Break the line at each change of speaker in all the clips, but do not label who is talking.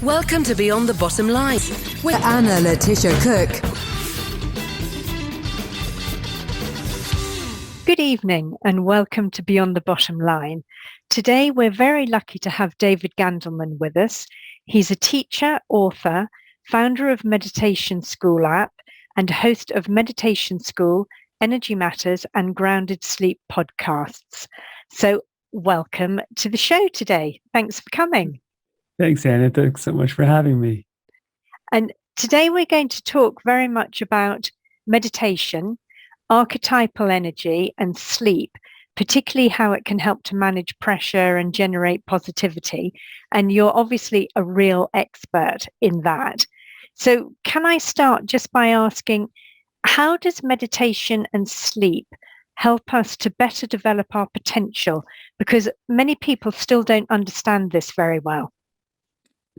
Welcome to Beyond the Bottom Line
with Anna Letitia Cook.
Good evening and welcome to Beyond the Bottom Line. Today we're very lucky to have David Gandelman with us. He's a teacher, author, founder of Meditation School app, and host of Meditation School, Energy Matters, and Grounded Sleep podcasts. So welcome to the show today. Thanks for coming.
Thanks, Anna. Thanks so much for having me.
And today we're going to talk very much about meditation, archetypal energy, and sleep, particularly how it can help to manage pressure and generate positivity. And you're obviously a real expert in that. So can I start just by asking, how does meditation and sleep help us to better develop our potential? Because many people still don't understand this very well.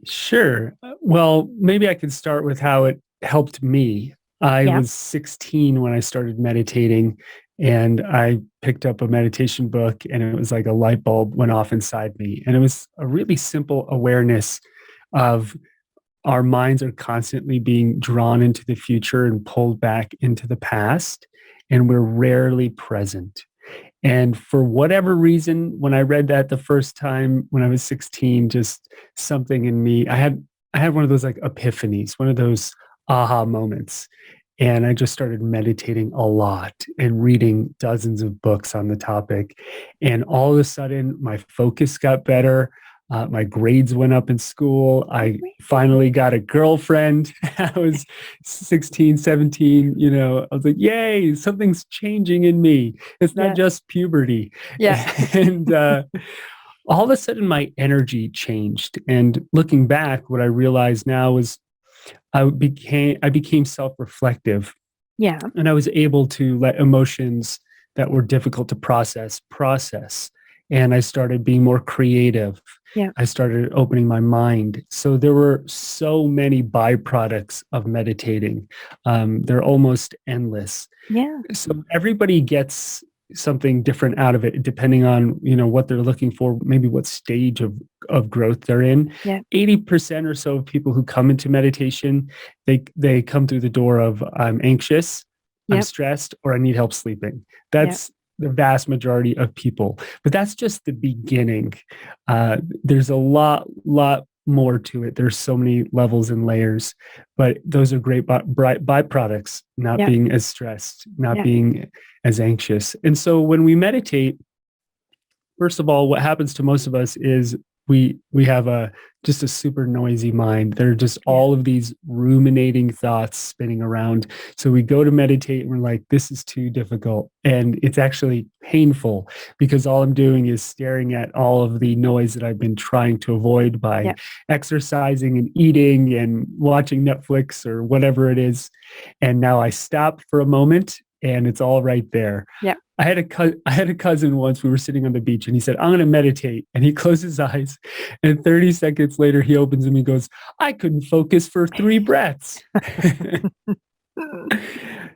Sure. Well, maybe I could start with how it helped me. I was 16 when I started meditating, and I picked up a meditation book, and it was like a light bulb went off inside me. And it was a really simple awareness of our minds are constantly being drawn into the future and pulled back into the past, and we're rarely present. And for whatever reason, when I read that the first time when I was 16, just something in me, I had one of those like epiphanies, one of those aha moments. And I just started meditating a lot and reading dozens of books on the topic. And all of a sudden, my focus got better. My grades went up in school. I finally got a girlfriend. I was 16, 17, I was like, yay, something's changing in me. It's not just puberty.
Yeah.
And all of a sudden my energy changed. And looking back, what I realized now is I became self-reflective.
Yeah.
And I was able to let emotions that were difficult to process. And I started being more creative.
Yeah.
I started opening my mind. So there were so many byproducts of meditating. They're almost endless.
Yeah.
So everybody gets something different out of it, depending on, what they're looking for, maybe what stage of growth they're in.
Yeah.
80% or so of people who come into meditation, they come through the door of I'm anxious, I'm stressed, or I need help sleeping. That's the vast majority of people. But that's just the beginning. There's a lot more to it. There's so many levels and layers, but those are great byproducts, not being as stressed, not being as anxious. And so when we meditate, first of all, what happens to most of us is we have just a super noisy mind. There are just all of these ruminating thoughts spinning around. So we go to meditate and we're like, this is too difficult. And it's actually painful because all I'm doing is staring at all of the noise that I've been trying to avoid by exercising and eating and watching Netflix or whatever it is. And now I stop for a moment and it's all right there.
Yeah.
I had a cousin once, we were sitting on the beach and he said, I'm going to meditate. And he closed his eyes and 30 seconds later, he opens them and he goes, I couldn't focus for 3 breaths.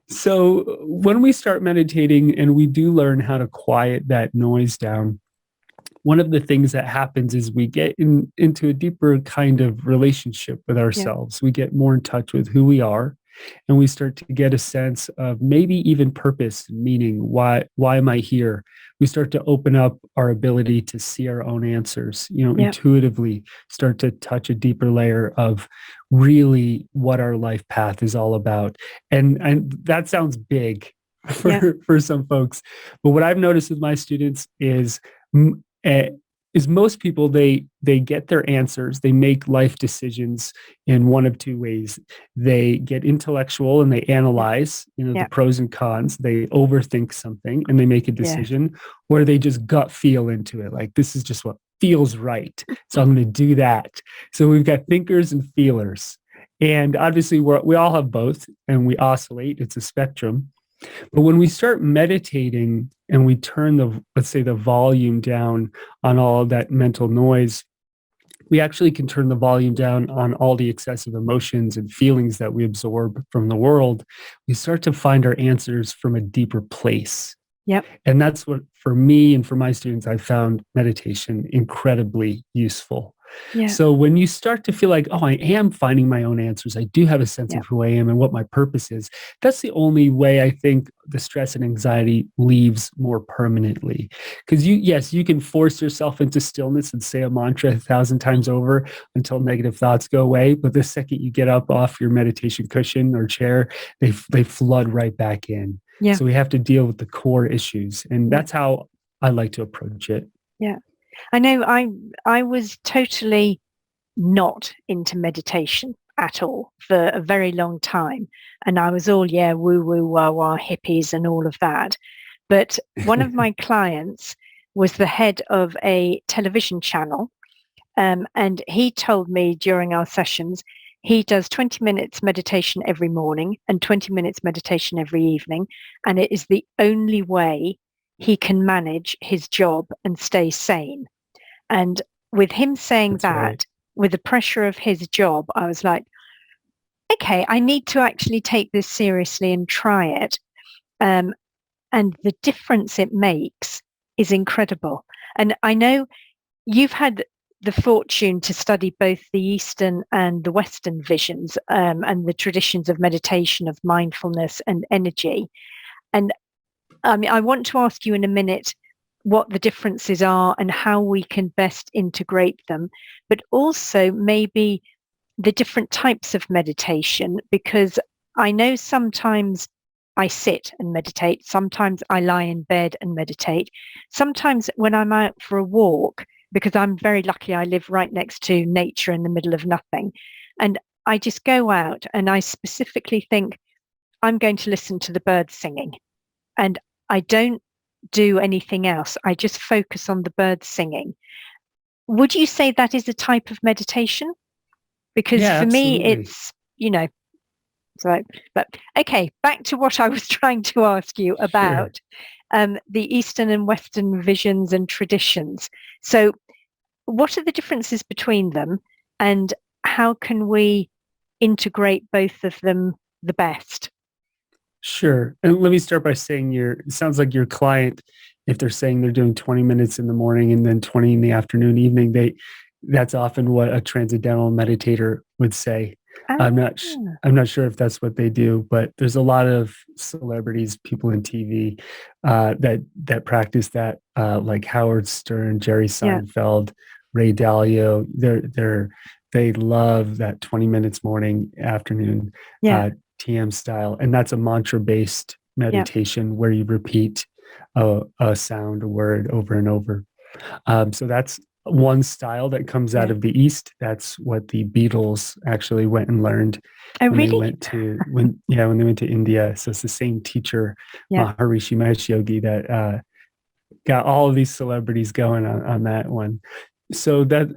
So when we start meditating and we do learn how to quiet that noise down, one of the things that happens is we get into a deeper kind of relationship with ourselves. We get more in touch with who we are. And we start to get a sense of maybe even purpose, meaning why am I here? We start to open up our ability to see our own answers, intuitively start to touch a deeper layer of really what our life path is all about. And that sounds big for some folks. But what I've noticed with my students is most people, they get their answers, they make life decisions in one of two ways. They get intellectual and they analyze, the pros and cons, they overthink something and they make a decision, or they just gut feel into it. Like, this is just what feels right. So I'm going to do that. So we've got thinkers and feelers. And obviously we all have both and we oscillate. It's a spectrum. But when we start meditating and we turn the volume down on all of that mental noise, we actually can turn the volume down on all the excessive emotions and feelings that we absorb from the world. We start to find our answers from a deeper place.
Yep.
And that's what, for me and for my students, I found meditation incredibly useful.
Yeah.
So when you start to feel like, oh, I am finding my own answers, I do have a sense
Yeah.
of who I am and what my purpose is, that's the only way I think the stress and anxiety leaves more permanently. Because you can force yourself into stillness and say a mantra 1,000 times over until negative thoughts go away. But the second you get up off your meditation cushion or chair, they flood right back in.
Yeah.
So we have to deal with the core issues. And
Yeah.
that's how I like to approach it.
Yeah. I know I was totally not into meditation at all for a very long time. And I was all, yeah, woo woo wah wah hippies and all of that. But one of my clients was the head of a television channel. And he told me during our sessions, he does 20 minutes meditation every morning and 20 minutes meditation every evening. And it is the only way he can manage his job and stay sane. And with him saying
That's
that,
right.
with the pressure of his job, I was like, okay, I need to actually take this seriously and try it. And the difference it makes is incredible. And I know you've had the fortune to study both the Eastern and the Western visions, and the traditions of meditation, of mindfulness and energy. And I want to ask you in a minute what the differences are and how we can best integrate them, but also maybe the different types of meditation, because I know sometimes I sit and meditate, sometimes I lie in bed and meditate, sometimes when I'm out for a walk, because I'm very lucky, I live right next to nature in the middle of nothing, and I just go out and I specifically think I'm going to listen to the birds singing, and I don't do anything else. I just focus on the birds singing. Would you say that is a type of meditation? Because
Yeah,
for me,
absolutely.
it's, so, but okay, back to what I was trying to ask you
Sure.
about the Eastern and Western visions and traditions. So, what are the differences between them, and how can we integrate both of them the best?
Sure. And let me start by saying it sounds like your client, if they're saying they're doing 20 minutes in the morning and then 20 in the afternoon, evening, that's often what a transcendental meditator would say.
Ah,
I'm not sure if that's what they do, but there's a lot of celebrities, people in TV, that practice that, like Howard Stern, Jerry
yeah,
Seinfeld, Ray Dalio. They love that 20 minutes morning, afternoon,
yeah,
TM style, and that's a mantra-based
yeah,
meditation where you repeat a sound, a word over and over. So that's one style that comes out
yeah.
of the East. That's what the Beatles actually went and learned
Oh,
when they
really?
went to when they went to India. So it's the same teacher,
Yeah.
Maharishi Mahesh Yogi, that got all of these celebrities going on that one. So there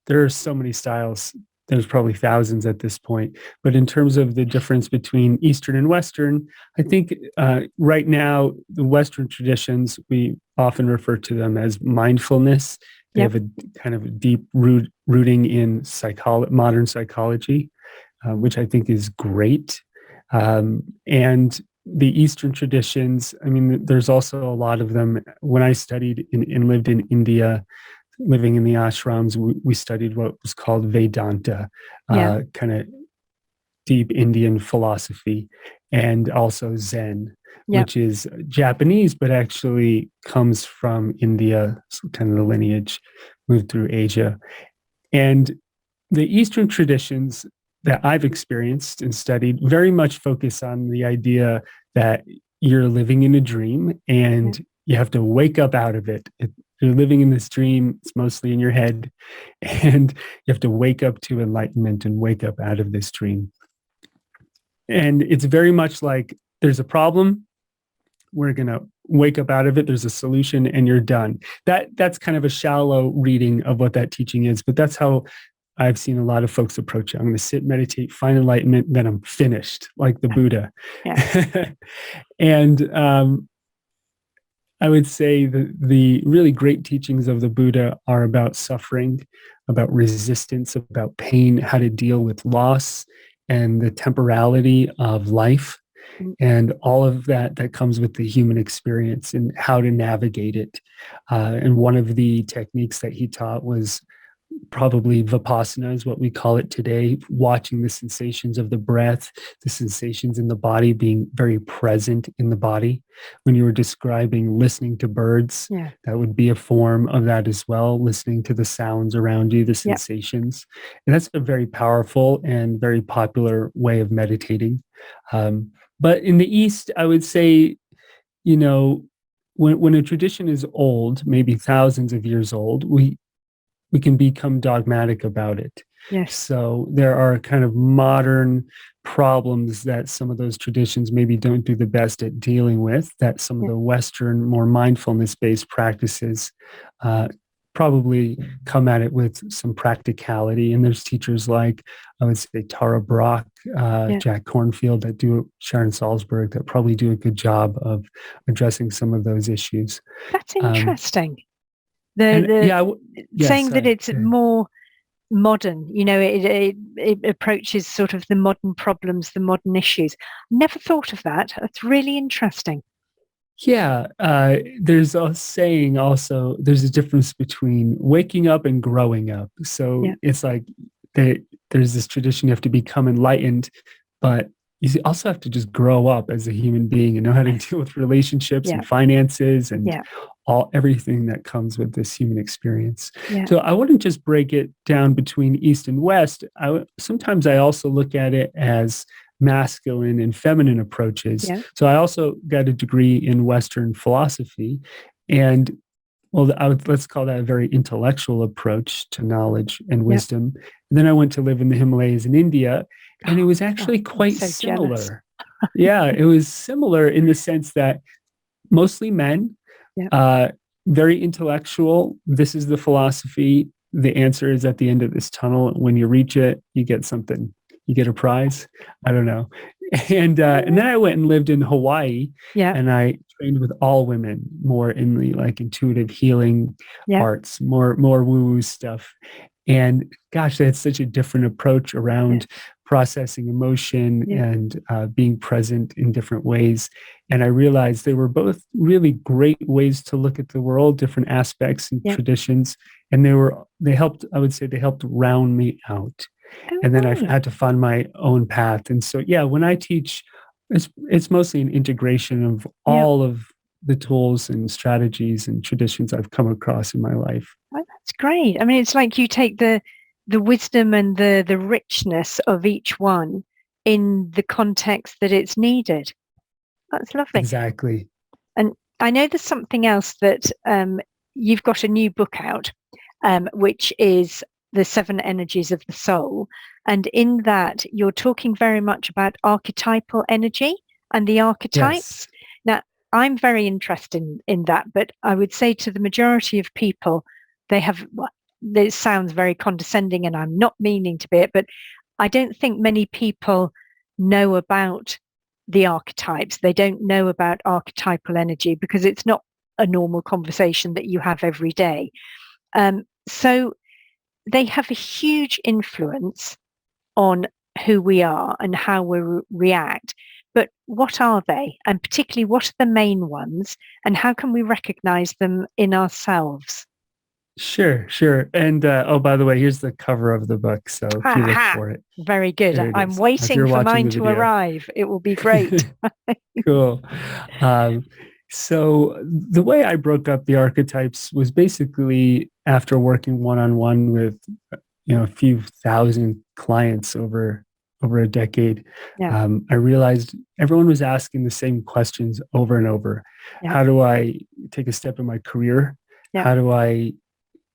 are so many styles. There's probably thousands at this point. But in terms of the difference between Eastern and Western, I think right now the Western traditions, we often refer to them as mindfulness. They
Yep.
have a kind of a deep rooting in modern psychology, which I think is great. And the Eastern traditions, I mean, there's also a lot of them. When I studied and lived in India, living in the ashrams, we studied what was called Vedanta,
Yeah.
kind of deep Indian philosophy, and also Zen,
Yep.
which is Japanese, but actually comes from India, so kind of the lineage moved through Asia. And the Eastern traditions that I've experienced and studied very much focus on the idea that you're living in a dream
Yeah.
and you have to wake up out of it. You're living in this dream, it's mostly in your head, and you have to wake up to enlightenment and wake up out of this dream. And it's very much like there's a problem, we're going to wake up out of it, there's a solution, and you're done. That's kind of a shallow reading of what that teaching is, but that's how I've seen a lot of folks approach it. I'm going to sit, meditate, find enlightenment, then I'm finished, like the Buddha.
Yeah.
And I would say the really great teachings of the Buddha are about suffering, about resistance, about pain, how to deal with loss and the temporality of life,
Mm.
and all of that comes with the human experience and how to navigate it. And one of the techniques that he taught was probably Vipassana is what we call it today, watching the sensations of the breath, the sensations in the body, being very present in the body. When you were describing listening to birds,
Yeah.
that would be a form of that as well, listening to the sounds around you, the
Yeah.
sensations. And that's a very powerful and very popular way of meditating. But in the East, I would say, you know, when a tradition is old, maybe thousands of years old, we can become dogmatic about it.
Yes.
So there are kind of modern problems that some of those traditions maybe don't do the best at dealing with, that some of
Yeah.
the Western, more mindfulness-based practices probably come at it with some practicality. And there's teachers like, I would say, Tara Brach,
Yeah.
Jack Kornfield, Sharon Salzberg, that probably do a good job of addressing some of those issues.
That's interesting.
And yeah,
Saying that
sorry.
it's more modern, it approaches sort of the modern problems, the modern issues. Never thought of that. That's really interesting.
Yeah, there's a saying also, there's a difference between waking up and growing up. So
Yeah.
it's like there's this tradition you have to become enlightened, but you also have to just grow up as a human being and know how to deal with relationships
Yeah.
and finances and
Yeah.
everything that comes with this human experience.
Yeah.
So I wouldn't just break it down between East and West. Sometimes I also look at it as masculine and feminine approaches.
Yeah.
So I also got a degree in Western philosophy, and let's call that a very intellectual approach to knowledge and wisdom. And then I went to live in the Himalayas in India, and it was actually quite
so
similar. Yeah, it was similar in the sense that mostly men, very intellectual. This is the philosophy. The answer is at the end of this tunnel. When you reach it, you get something. You get a prize. I don't know. And then I went and lived in Hawaii, and I trained with all women, more in the like intuitive healing arts, more woo-woo stuff. And gosh, that's such a different approach around processing emotion and being present in different ways. And I realized they were both really great ways to look at the world, different aspects and traditions. And they helped, I would say they helped round me out. And then I had to find my own path. And so, when I teach, it's mostly an integration of all of the tools and strategies and traditions I've come across in my life.
Oh, that's great. I mean, it's like you take the wisdom and the richness of each one in the context that it's needed. That's lovely.
Exactly.
And I know there's something else that you've got a new book out, which is The 7 Energies of the Soul. And in that, you're talking very much about archetypal energy and the archetypes.
Yes.
Now, I'm very interested in that, but I would say to the majority of people, this sounds very condescending and I'm not meaning to be it, but I don't think many people know about the archetypes. They don't know about archetypal energy because it's not a normal conversation that you have every day. So they have a huge influence on who we are and how we react. But what are they? And particularly, what are the main ones? And how can we recognize them in ourselves?
Sure. And by the way, here's the cover of the book. So if you look for it.
Very good. I'm waiting for mine to arrive. It will be great.
Cool. So the way I broke up the archetypes was basically after working one-on-one with a few thousand clients over a decade. I realized everyone was asking the same questions over and over. How do I take a step in my career? How do I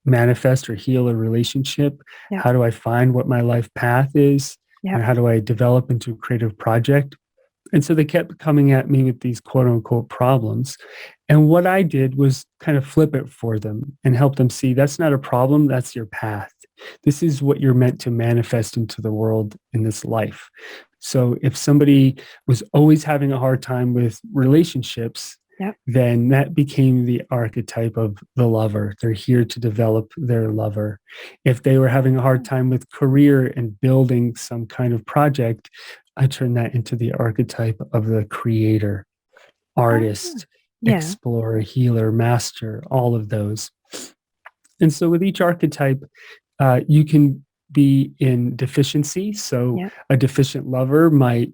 manifest or heal a relationship? How do I find what my life path is? And how do I develop into a creative project? And so they kept coming at me with these quote unquote problems. And what I did was kind of flip it for them and help them see that's not a problem, that's your path. This is what you're meant to manifest into the world in this life. So if somebody was always having a hard time with relationships, then that became the archetype of the lover. They're here to develop their lover. If they were having a hard time with career and building some kind of project, I turned that into the archetype of the creator, artist, explorer, healer, master, all of those. And so with each archetype, you can be in deficiency. So
Yeah.
a deficient lover might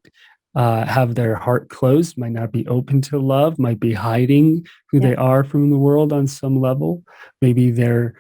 have their heart closed, might not be open to love, might be hiding who
Yeah.
they are from the world on some level. Maybe they're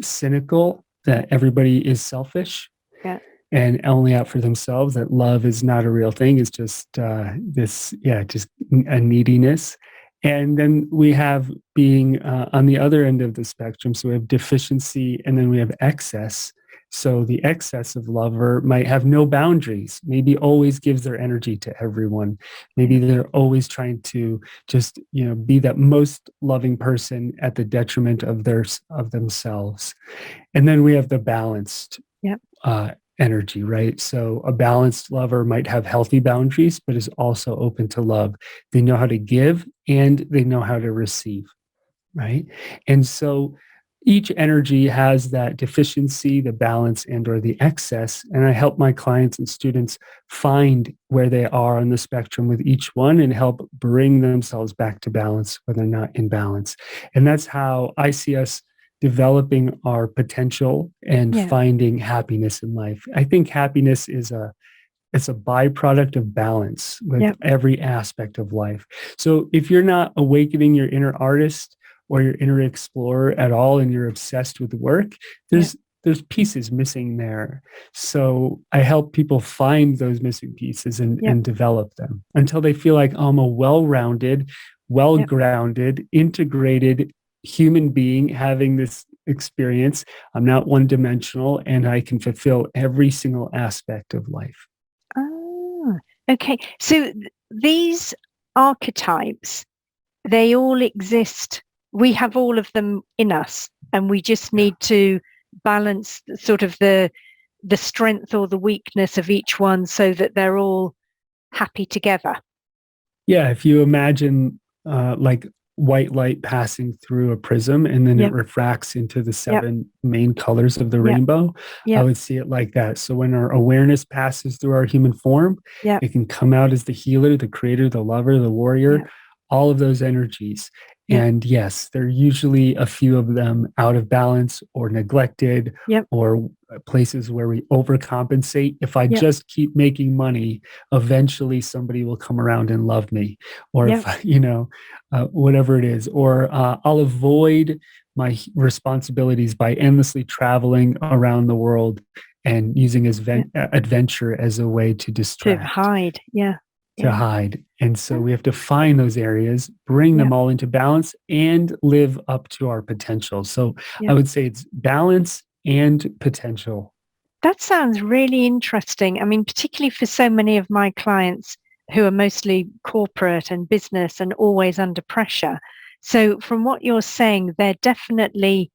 cynical that everybody is selfish
Yeah.
and only out for themselves, that love is not a real thing. It's just just a neediness. And then we have being on the other end of the spectrum. So we have deficiency and then we have excess. So the excessive lover might have no boundaries, maybe always gives their energy to everyone. Maybe they're always trying to just, be that most loving person at the detriment of themselves. And then we have the balanced
Yeah.
energy, right? So a balanced lover might have healthy boundaries, but is also open to love. They know how to give and they know how to receive, right? And so each energy has that deficiency, the balance, and or the excess. And I help my clients and students find where they are on the spectrum with each one and help bring themselves back to balance when they're not in balance. And that's how I see us developing our potential and
Yeah.
finding happiness in life. I think happiness is it's a byproduct of balance with
Yeah.
every aspect of life. So if you're not awakening your inner artist or your inner explorer at all and you're obsessed with work, there's pieces missing there. So I help people find those missing pieces and develop them until they feel like I'm a well-rounded, well-grounded, integrated human being having this experience. I'm not one-dimensional and I can fulfill every single aspect of life.
Ah, okay. So these archetypes, they all exist. We have all of them in us, and we just need to balance sort of the strength or the weakness of each one so that they're all happy together.
Yeah, if you imagine like white light passing through a prism and then it
Yep.
refracts into the
Yep.
7 main colors of the
Yep.
rainbow, I
Yep.
would see it like that. So when our awareness passes through our human form,
Yep.
it can come out as the healer, the creator, the lover, the warrior,
Yep.
all of those energies.
Yep.
And yes, there are usually a few of them out of balance or neglected
Yep.
or places where we overcompensate. If I
Yep.
just keep making money, eventually somebody will come around and love me. Or
Yep.
if, whatever it is, or I'll avoid my responsibilities by endlessly traveling around the world and using adventure as a way to
To
distract,
hide. Yeah.
to
Yeah.
hide. And so we have to find those areas, bring them
Yep.
all into balance, and live up to our potential. So I
Yep.
would say it's balance and potential.
That sounds really interesting. I mean, particularly for so many of my clients who are mostly corporate and business and always under pressure. So from what you're saying, they're definitely,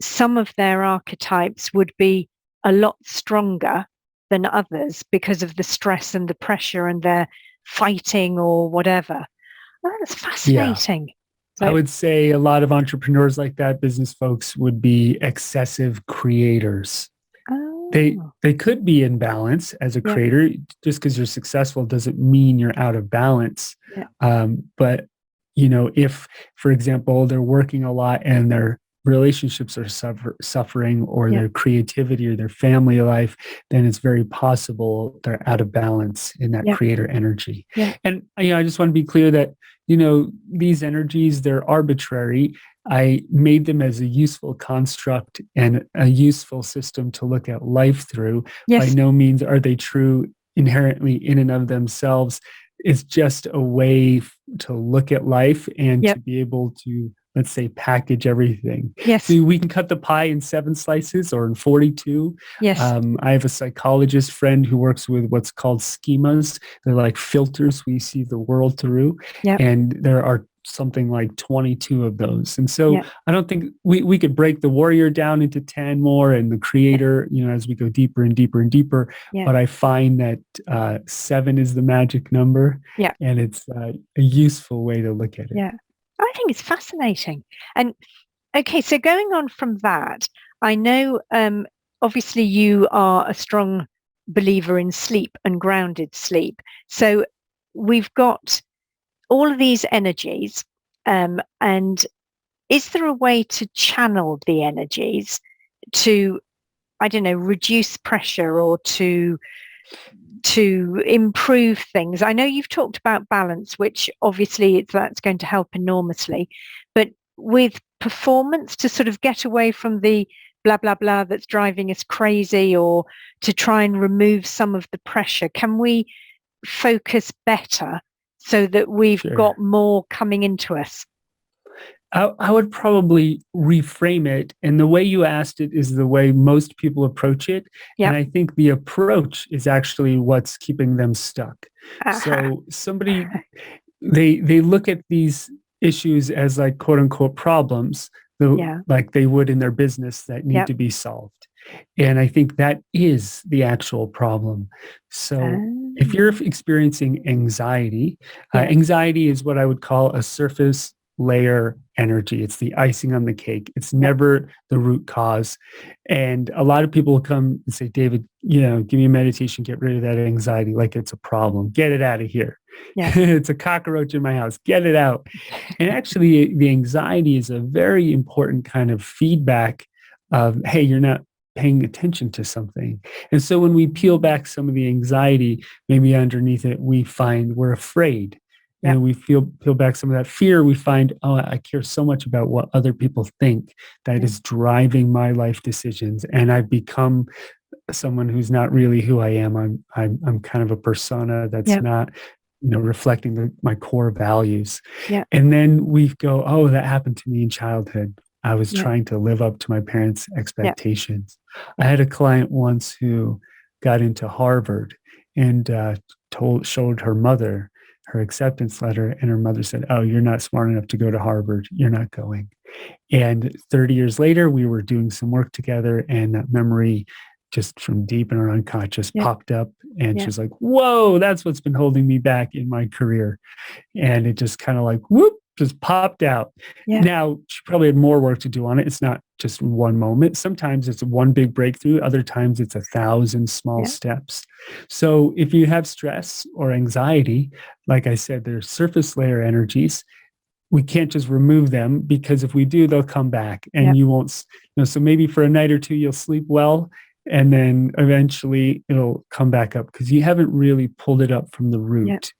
some of their archetypes would be a lot stronger than others because of the stress and the pressure and their fighting or whatever. Oh, that's
Yeah.
fascinating.
I
So,
would say a lot of entrepreneurs like that, business folks, would be excessive creators. They
oh,
they could be in balance as a
yeah,
creator. Just because you're successful doesn't mean you're out of balance.
yeah,
But if, for example, they're working a lot and their relationships are suffering, or
yeah,
their creativity or their family life, then it's very possible they're out of balance in that
yeah,
creator energy.
yeah,
And I just want to be clear that these energies, they're arbitrary. I made them as a useful construct and a useful system to look at life through. By
yes,
no means are they true inherently in and of themselves. It's just a way to look at life and
yep,
to be able to, let's say, package everything.
yes,
So we can cut the pie in 7 slices or in 42.
yes,
I have a psychologist friend who works with what's called schemas. They're like filters we see the world through.
yep,
And there are something like 22 of those. And so
yep,
I don't think we could break the warrior down into 10 more and the creator, as we go deeper and deeper and deeper.
yeah,
But I find that 7 is the magic number,
yeah,
and it's a useful way to look at it.
yeah. I think it's fascinating. And okay, so going on from that, I know obviously you are a strong believer in sleep and grounded sleep. So we've got all of these energies, and is there a way to channel the energies to I don't know, reduce pressure or to improve things? I know you've talked about balance, which obviously that's going to help enormously, but with performance, to sort of get away from the blah, blah, blah that's driving us crazy, or to try and remove some of the pressure, can we focus better so that we've got more coming into us?
I would probably reframe it. And the way you asked it is the way most people approach it.
Yep.
And I think the approach is actually what's keeping them stuck. So somebody, they look at these issues as like quote unquote problems, like they would in their business that need to be solved. And I think that is the actual problem. So if you're experiencing anxiety, anxiety is what I would call a surface layer energy. It's the icing on the cake. It's never the root cause. And a lot of people will come and say, David, give me a meditation, get rid of that anxiety like it's a problem. Get it out of here. Yeah. It's a cockroach in my house. Get it out. And actually, the anxiety is a very important kind of feedback of, hey, you're not paying attention to something. And so when we peel back some of the anxiety, maybe underneath it, we find we're afraid. And we peel back some of that fear, we find, oh, I care so much about what other people think that is driving my life decisions. And I've become someone who's not really who I am. I'm kind of a persona that's not, reflecting my core values. And then we go, oh, that happened to me in childhood. I was trying to live up to my parents' expectations. I had a client once who got into Harvard and showed her mother her acceptance letter, and her mother said, oh, you're not smart enough to go to Harvard. You're not going. And 30 years later, we were doing some work together, and that memory just from deep in her unconscious popped up. And she's like, whoa, that's what's been holding me back in my career. And it just kind of like, whoop, just popped out. Now, she probably had more work to do on it. It's not just one moment. Sometimes it's one big breakthrough. Other times it's 1,000 small steps. So if you have stress or anxiety, like I said, there's surface layer energies. We can't just remove them, because if we do, they'll come back and you won't, so maybe for a night or two, you'll sleep well. And then eventually it'll come back up because you haven't really pulled it up from the root.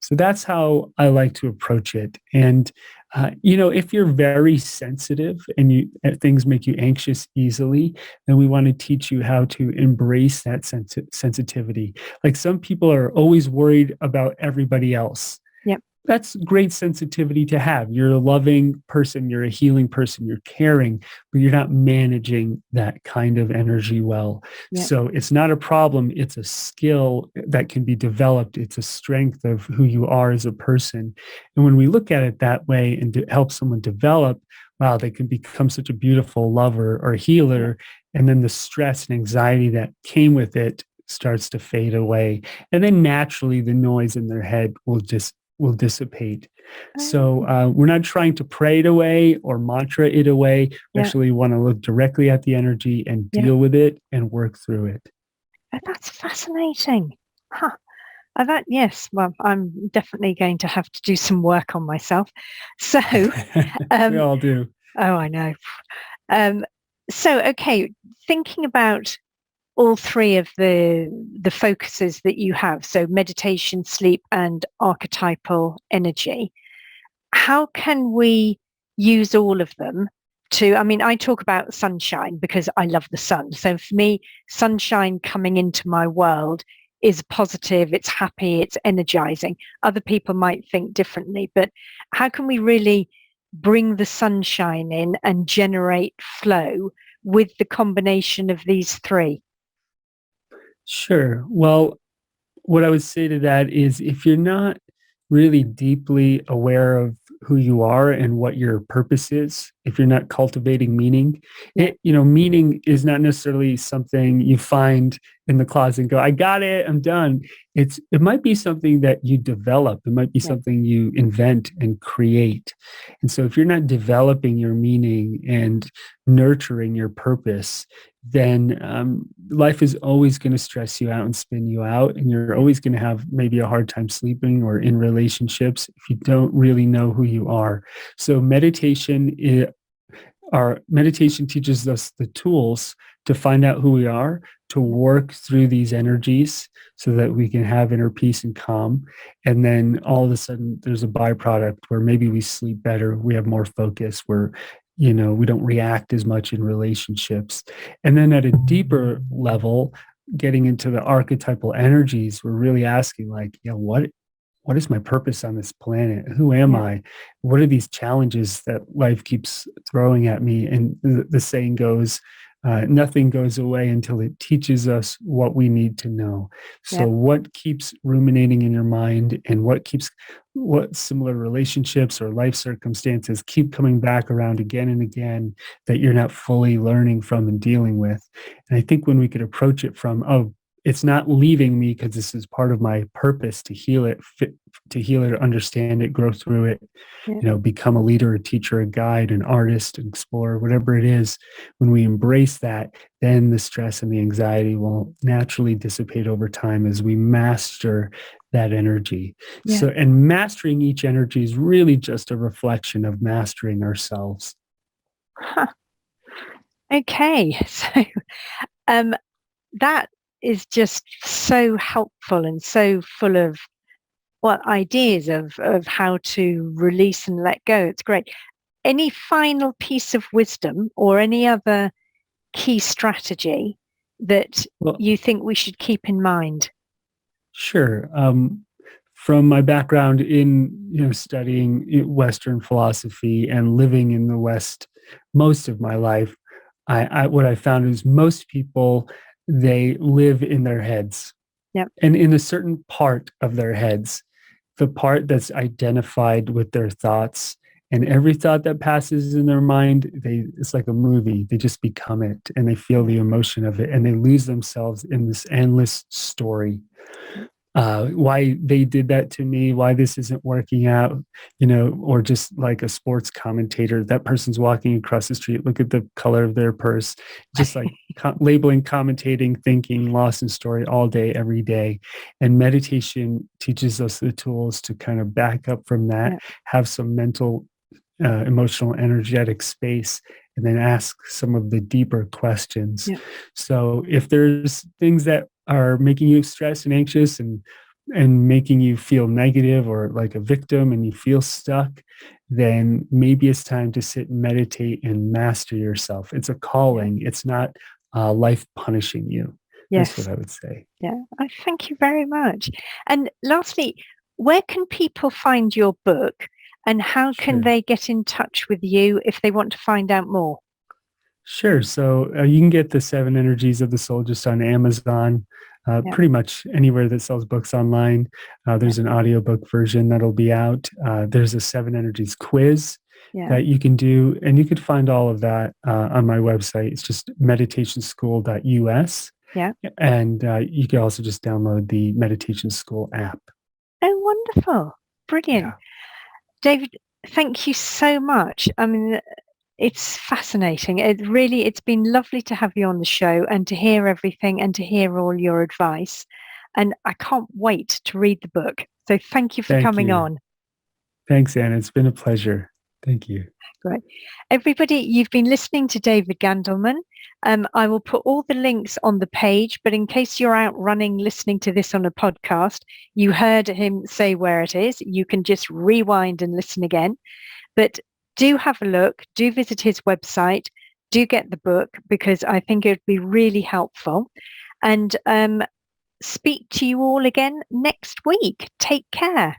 So that's how I like to approach it. And, if you're very sensitive and things make you anxious easily, then we want to teach you how to embrace that sensitivity. Like some people are always worried about everybody else. That's great sensitivity to have. You're a loving person, you're a healing person, you're caring, but you're not managing that kind of energy well. So it's not a problem. It's a skill that can be developed. It's a strength of who you are as a person. And when we look at it that way and to help someone develop, wow, they can become such a beautiful lover or healer. And then the stress and anxiety that came with it starts to fade away. And then naturally the noise in their head will dissipate. So we're not trying to pray it away or mantra it away. We actually want to look directly at the energy and deal with it and work through it.
That's fascinating. Yes. Well, I'm definitely going to have to do some work on myself. So
we all do.
Oh, I know. So, okay, thinking about all three of the focuses that you have, so meditation, sleep, and archetypal energy, how can we use all of them I talk about sunshine because I love the sun. So for me, sunshine coming into my world is positive, it's happy, it's energizing. Other people might think differently, but how can we really bring the sunshine in and generate flow with the combination of these three?
Sure. Well, what I would say to that is if you're not really deeply aware of who you are and what your purpose is, if you're not cultivating meaning, meaning is not necessarily something you find in the closet and go, I got it, I'm done. It might be something that you develop. It might be something you invent and create. And so if you're not developing your meaning and nurturing your purpose, then life is always going to stress you out and spin you out. And you're always going to have maybe a hard time sleeping or in relationships if you don't really know who you are. So meditation teaches us the tools to find out who we are, to work through these energies so that we can have inner peace and calm. And then all of a sudden there's a byproduct where maybe we sleep better, we have more focus, we don't react as much in relationships. And then at a deeper level, getting into the archetypal energies, we're really asking like, what is my purpose on this planet? Who am I? What are these challenges that life keeps throwing at me? And the saying goes, nothing goes away until it teaches us what we need to know. So what keeps ruminating in your mind, and what similar relationships or life circumstances keep coming back around again and again that you're not fully learning from and dealing with? And I think when we could approach it from, it's not leaving me because this is part of my purpose to heal it, understand it, grow through it, become a leader, a teacher, a guide, an artist, an explorer, whatever it is. When we embrace that, then the stress and the anxiety will naturally dissipate over time as we master that energy. So, and mastering each energy is really just a reflection of mastering ourselves.
Okay. So that is just so helpful and so full of ideas of how to release and let go. It's great. Any final piece of wisdom or any other key strategy that you think we should keep in mind?
Sure. From my background in studying Western philosophy and living in the West most of my life, what I found is most people, they live in their heads. And in a certain part of their heads, the part that's identified with their thoughts, and every thought that passes in their mind, it's like a movie. They just become it, and they feel the emotion of it, and they lose themselves in this endless story. Why they did that to me, why this isn't working out, or just like a sports commentator, that person's walking across the street, look at the color of their purse, just like labeling, commentating, thinking, lost in story all day, every day. And meditation teaches us the tools to kind of back up from that, have some mental, emotional, energetic space, and then ask some of the deeper questions. So if there's things that are making you stressed and anxious and making you feel negative or like a victim and you feel stuck, then maybe it's time to sit and meditate and master yourself. It's a calling. It's not life punishing you. That's what I would say.
I thank you very much. And lastly, where can people find your book, and how can they get in touch with you if they want to find out more?
Sure. So you can get the 7 Energies of the Soul just on Amazon, pretty much anywhere that sells books online. There's an audiobook version that'll be out. There's a 7 Energies quiz that you can do, and you could find all of that on my website. It's just meditationschool.us. And you can also just download the Meditation School app.
Oh, wonderful. Brilliant. David, thank you so much. I mean, it's fascinating. It's been lovely to have you on the show and to hear everything and to hear all your advice. And I can't wait to read the book. So thank you for coming on.
Thanks, Anna. It's been a pleasure. Thank you.
Great. Everybody, you've been listening to David Gandelman. I will put all the links on the page, but in case you're out running, listening to this on a podcast, you heard him say where it is. You can just rewind and listen again. But do have a look, do visit his website, do get the book, because I think it would be really helpful. And speak to you all again next week. Take care.